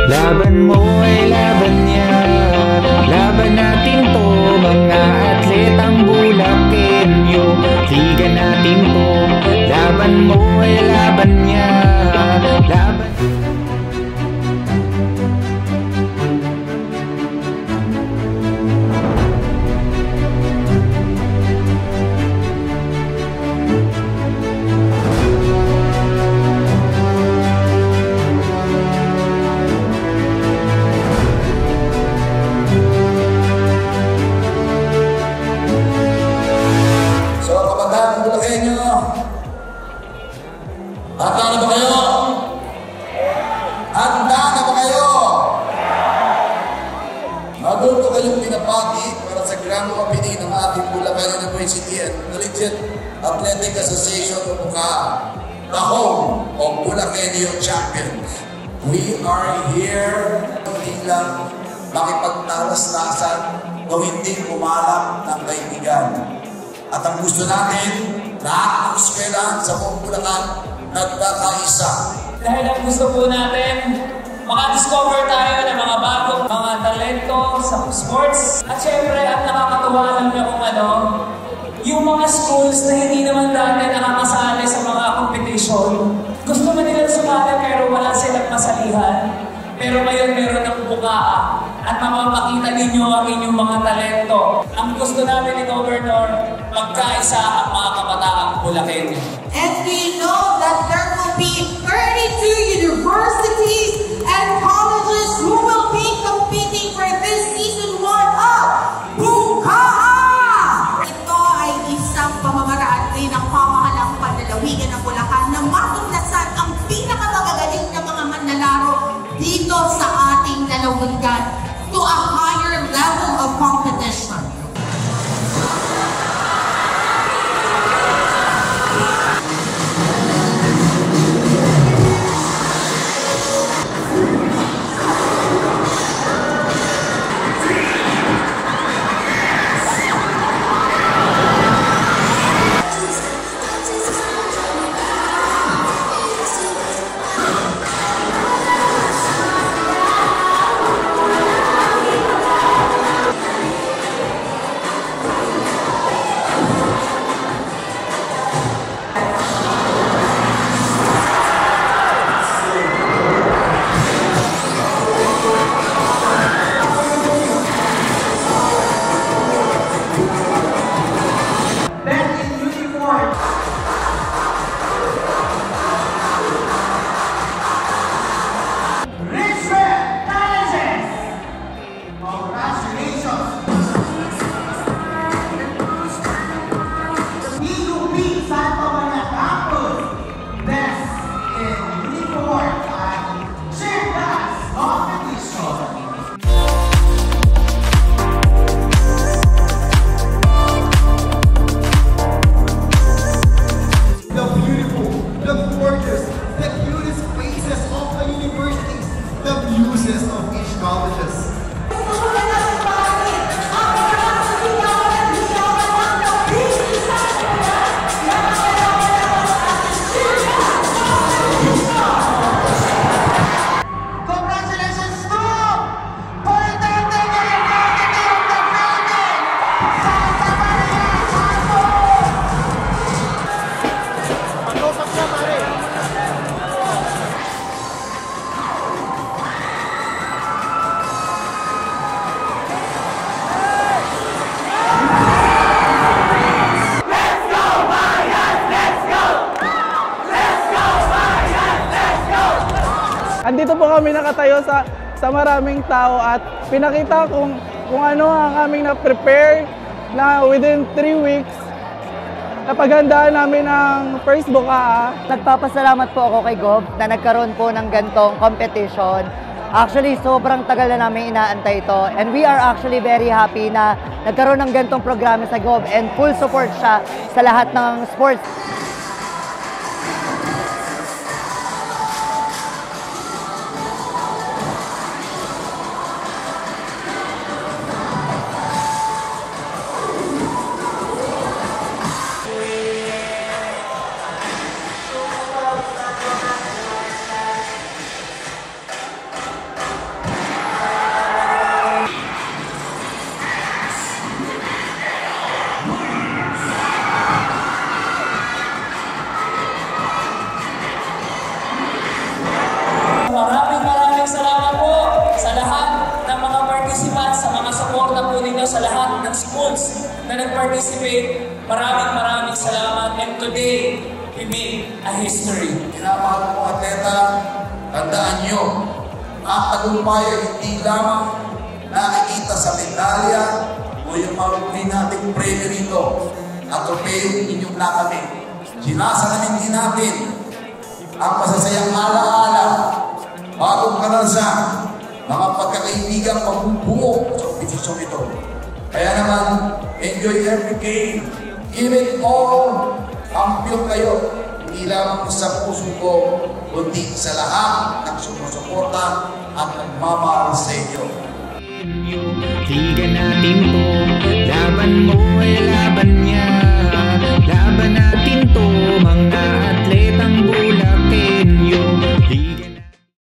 Laban mo ay laban niya. Laban natin to, mga atletang Bulakenyo. Liga natin to. Laban mo ay laban niya. Laban. Handa na ba kayo? Handa na ba kayo? Magulo kayong pinapati para sa grand opening ng ating Bulacan University and Collegiate Athletic Association of Bulacan, the home of Bulacanio Champions. We are here hindi lang makipagtalas-tasan o hindi kumalap ng kaibigan. At ang gusto natin, lahat ng eskwelahan sa buong Bulacan nagkakaisa. Dahil ang gusto po natin, maka-discover tayo ng mga bagong mga talento sa sports. At syempre, at nakakatuwa lang na kung yung mga schools na hindi naman dati nakakasali sa mga competition. Gusto man nilang sumali pero wala silang masalihan. Pero ngayon meron ng bukaa at mapapakita ninyo ang inyong mga talento. Ang gusto namin ni Governor, magkaisa ang mga kabataang Bulacanyo. And we know that there will be 32 universities and colleges who will be competing for this season 1 of Bukaa! Ito ay isang pamamaraan rin ng pamahalang panlalawigan ng Bulacan na matuklasan ang pinakamagagaling na mga manlalaro dito sa ating lalawigan to a higher level of competition. Andito po kami nakatayo sa maraming tao at pinakita kung ano ang aming na-prepare na within 3 weeks napaghandaan namin ang first Bukaa. Nagpapasalamat po ako kay Gov na nagkaroon po ng gantong competition. Actually, sobrang tagal na namin inaantay ito and we are actually very happy na nagkaroon ng gantong programa sa Gov and full support siya sa lahat ng sports. nag-participate, maraming salamat. And today, we made a history. Kinamahal mo atleta, tandaan nyo, ang tagumpay ay hindi lamang nakikita sa medalya o yung marumi nating premyo rito at tropeyo inyong nakamit. Sinasalamin din natin ang masasayang alaala, bagong karanasan, mga pagkakaibigang pagbubuo sa kompetisyon ito. Kaya naman, enjoy every game. Give it all. Kampiyon kayo. Hindi lamang sa puso ko, kundi sa lahat ng sumusuporta at nagmamahal sa inyo. Higan natin to, laban mo ay